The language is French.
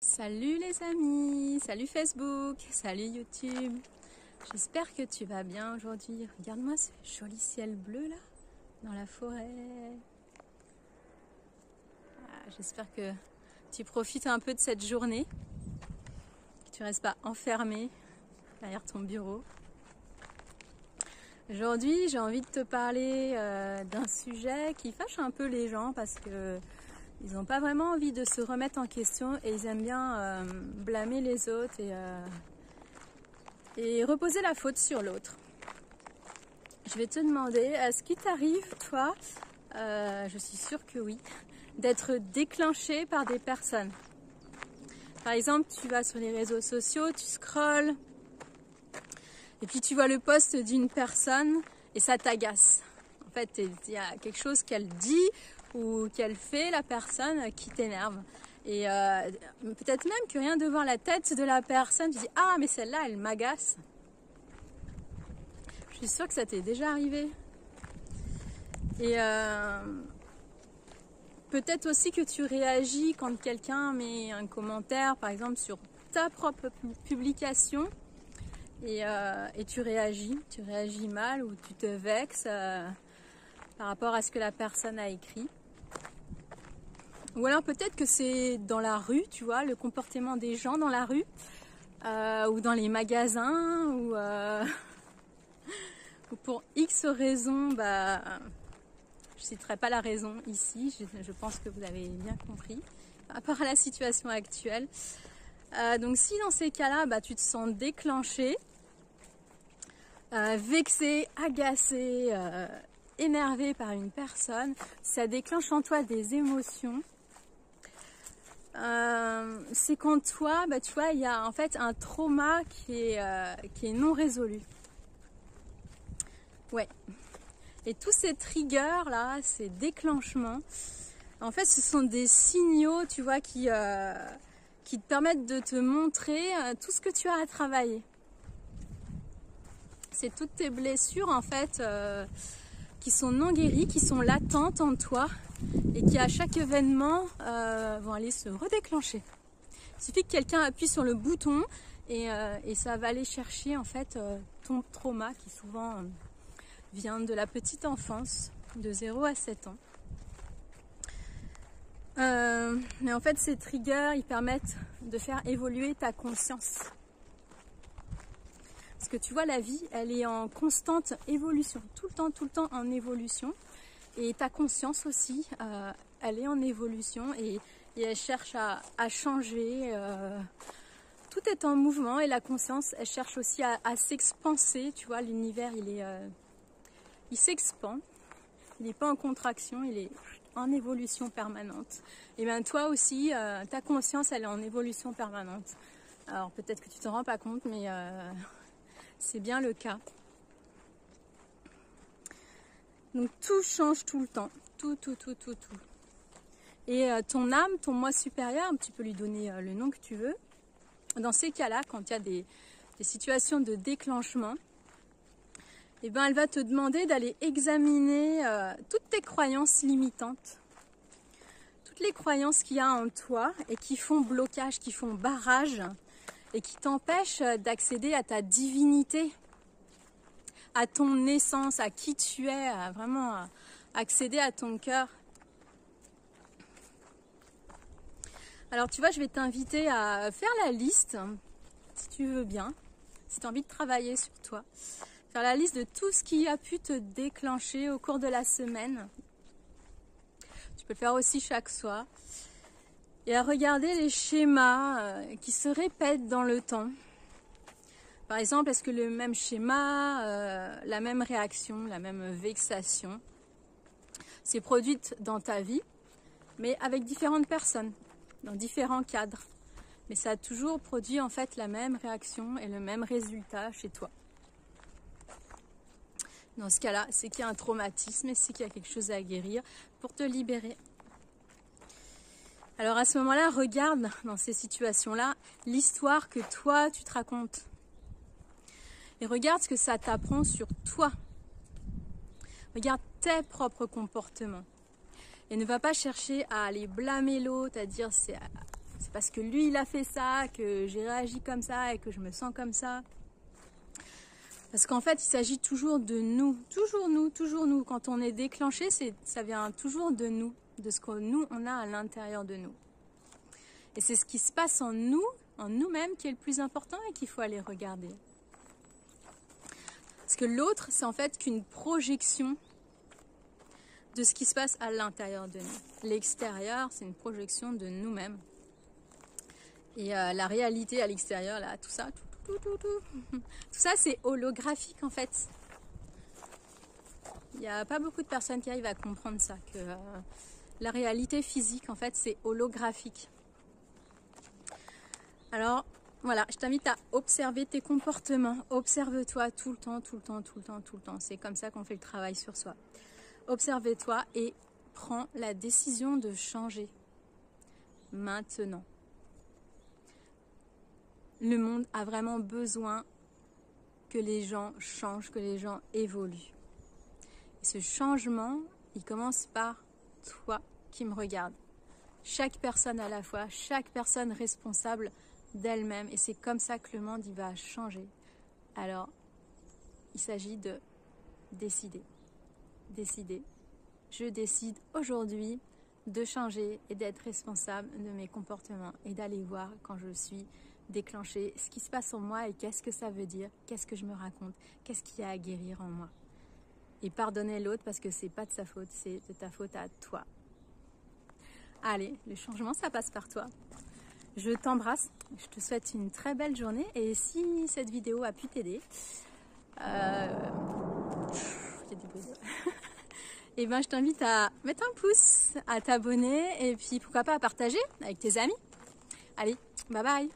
Salut les amis, salut Facebook, salut YouTube. J'espère que tu vas bien aujourd'hui. Regarde-moi ce joli ciel bleu là, dans la forêt. J'espère que tu profites un peu de cette journée, que tu ne restes pas enfermé derrière ton bureau. Aujourd'hui, j'ai envie de te parler d'un sujet qui fâche un peu les gens parce que ils n'ont pas vraiment envie de se remettre en question et ils aiment bien blâmer les autres et reposer la faute sur l'autre. Je vais te demander, est-ce qu'il t'arrive, toi, je suis sûre que oui, d'être déclenché par des personnes? Par exemple, tu vas sur les réseaux sociaux, tu scrolles, et puis tu vois le post d'une personne et ça t'agace. En fait, il y a quelque chose qu'elle dit ou qu'elle fait, la personne, qui t'énerve. Et peut-être même que rien de voir la tête de la personne, tu dis « Ah, mais celle-là, elle m'agace ». Je suis sûre que ça t'est déjà arrivé. Et peut-être aussi que tu réagis quand quelqu'un met un commentaire, par exemple, sur ta propre publication. Et tu réagis mal ou tu te vexes par rapport à ce que la personne a écrit. Ou alors peut-être que c'est dans la rue, tu vois, le comportement des gens dans la rue, ou dans les magasins, ou pour X raisons, je ne citerai pas la raison ici, je pense que vous avez bien compris, par rapport à la situation actuelle. Donc si dans ces cas-là, tu te sens déclenché, vexé, agacé, énervé par une personne, ça déclenche en toi des émotions. C'est quand toi, tu vois, il y a en fait un trauma qui est non résolu. Ouais. Et tous ces triggers là, ces déclenchements, en fait, ce sont des signaux, tu vois, qui te permettent de te montrer tout ce que tu as à travailler. C'est toutes tes blessures en fait qui sont non guéries, qui sont latentes en toi et qui à chaque événement vont aller se redéclencher. Il suffit que quelqu'un appuie sur le bouton et ça va aller chercher en fait ton trauma qui souvent vient de la petite enfance, de 0 à 7 ans. Mais en fait ces triggers ils permettent de faire évoluer ta conscience. Parce que tu vois, la vie, elle est en constante évolution, tout le temps en évolution. Et ta conscience aussi, elle est en évolution et elle cherche à changer. Tout est en mouvement et la conscience, elle cherche aussi à s'expanser. Tu vois, l'univers, il s'expand. Il n'est pas en contraction, il est en évolution permanente. Et bien toi aussi, ta conscience, elle est en évolution permanente. Alors peut-être que tu t'en rends pas compte, mais c'est bien le cas. Donc tout change tout le temps, tout. Et ton âme, ton moi supérieur, tu peux lui donner le nom que tu veux. Dans ces cas-là, quand il y a des situations de déclenchement, eh ben, elle va te demander d'aller examiner toutes tes croyances limitantes. Toutes les croyances qu'il y a en toi et qui font blocage, qui font barrage et qui t'empêchent d'accéder à ta divinité, à ton essence, à qui tu es, à vraiment accéder à ton cœur. Alors tu vois, je vais t'inviter à faire la liste, si tu veux bien, si tu as envie de travailler sur toi. Faire la liste de tout ce qui a pu te déclencher au cours de la semaine. Tu peux le faire aussi chaque soir. Et à regarder les schémas qui se répètent dans le temps. Par exemple, est-ce que le même schéma, la même réaction, la même vexation s'est produite dans ta vie, mais avec différentes personnes, dans différents cadres. Mais ça a toujours produit en fait la même réaction et le même résultat chez toi. Dans ce cas-là, c'est qu'il y a un traumatisme et c'est qu'il y a quelque chose à guérir pour te libérer. Alors à ce moment-là, regarde dans ces situations-là l'histoire que toi, tu te racontes. Et regarde ce que ça t'apprend sur toi. Regarde tes propres comportements. Et ne va pas chercher à aller blâmer l'autre, à dire C'est parce que lui, il a fait ça, que j'ai réagi comme ça et que je me sens comme ça. Parce qu'en fait, il s'agit toujours de nous. Toujours nous, toujours nous. Quand on est déclenché, ça vient toujours de nous, de ce que nous, on a à l'intérieur de nous. Et c'est ce qui se passe en nous-mêmes, qui est le plus important et qu'il faut aller regarder. Parce que l'autre, c'est en fait qu'une projection de ce qui se passe à l'intérieur de nous. L'extérieur, c'est une projection de nous-mêmes. Et la réalité à l'extérieur, là, tout ça, tout ça, c'est holographique en fait. Il n'y a pas beaucoup de personnes qui arrivent à comprendre ça, que la réalité physique, en fait, c'est holographique. Alors, voilà, je t'invite à observer tes comportements. Observe-toi tout le temps, tout le temps, tout le temps, tout le temps. C'est comme ça qu'on fait le travail sur soi. Observe-toi et prends la décision de changer. Maintenant. Le monde a vraiment besoin que les gens changent, que les gens évoluent. Et ce changement, il commence par toi qui me regardes. Chaque personne à la fois, chaque personne responsable d'elle-même. Et c'est comme ça que le monde il va changer. Alors, il s'agit de décider. Décider. Je décide aujourd'hui de changer et d'être responsable de mes comportements et d'aller voir quand je suis déclenchée ce qui se passe en moi et qu'est-ce que ça veut dire, qu'est-ce que je me raconte, qu'est-ce qu'il y a à guérir en moi. Et pardonner l'autre parce que c'est pas de sa faute, c'est de ta faute à toi. Allez, le changement ça passe par toi. Je t'embrasse, je te souhaite une très belle journée et si cette vidéo a pu t'aider, et ben je t'invite à mettre un pouce, à t'abonner et puis pourquoi pas à partager avec tes amis. Allez, bye bye.